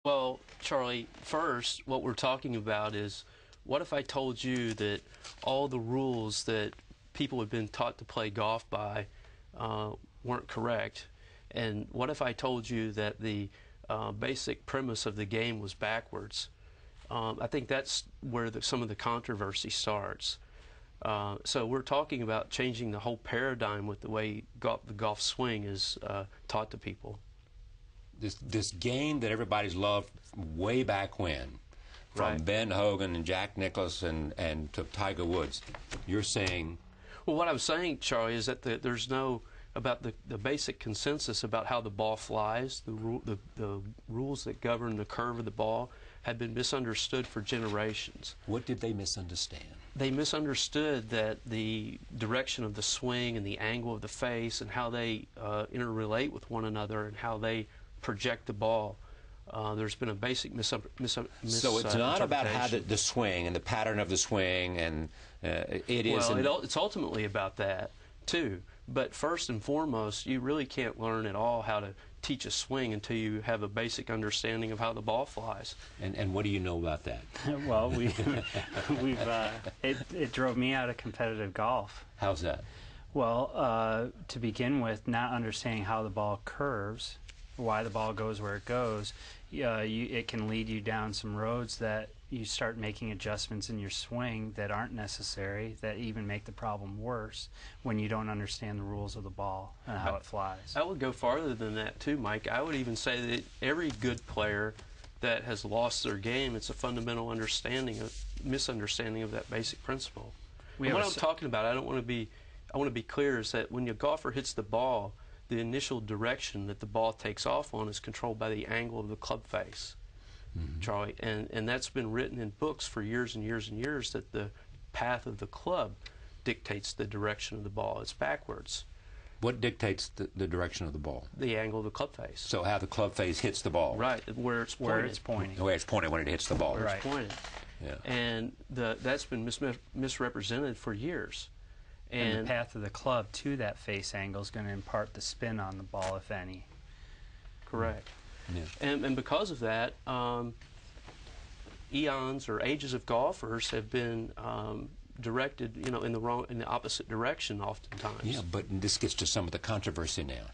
Well, Charlie, first, what we're talking about is what if I told you that all the rules that people have been taught to play golf by weren't correct? And what if I told you that the basic premise of the game was backwards? I think that's where some of the controversy starts. So we're talking about changing the whole paradigm with the way the golf swing is taught to people. This game that everybody's loved way back when, from Right. Ben Hogan and Jack Nicklaus and to Tiger Woods, you're saying, Well, what I'm saying, Charlie, is that there's no about the basic consensus about how the ball flies. The rules that govern the curve of the ball have been misunderstood for generations. what did they misunderstand? They misunderstood that the direction of the swing and the angle of the face and how they interrelate with one another and how they project the ball. There's been a basic So it's not about how the swing and the pattern of the swing, and it is. Well, it's ultimately about that too. But first and foremost, you really can't learn at all how to teach a swing until you have a basic understanding of how the ball flies. And what do you know about that? Well, it drove me out of competitive golf. How's that? Well, to begin with, not understanding how the ball curves, why the ball goes where it goes, it can lead you down some roads that you start making adjustments in your swing that aren't necessary, that even make the problem worse when you don't understand the rules of the ball and how it flies. I would go farther than that too, Mike. I would even say that every good player that has lost their game, it's a fundamental misunderstanding of that basic principle. And what I'm talking about, I want to be clear, is that when a golfer hits the ball, the initial direction that the ball takes off on is controlled by the angle of the club face, Charlie. And that's been written in books for years and years and years, that the path of the club dictates the direction of the ball. It's backwards. What dictates the direction of the ball? The angle of the club face. So how the club face hits the ball. Right, where it's pointed. Where it's pointing. The way it's pointed when it hits the ball. Where Right. it's pointed. Yeah. And that's been misrepresented for years. And the path of the club to that face angle is going to impart the spin on the ball, if any. Correct. Yeah. And because of that, eons or ages of golfers have been directed, in the opposite direction oftentimes. Yeah, but this gets to some of the controversy now.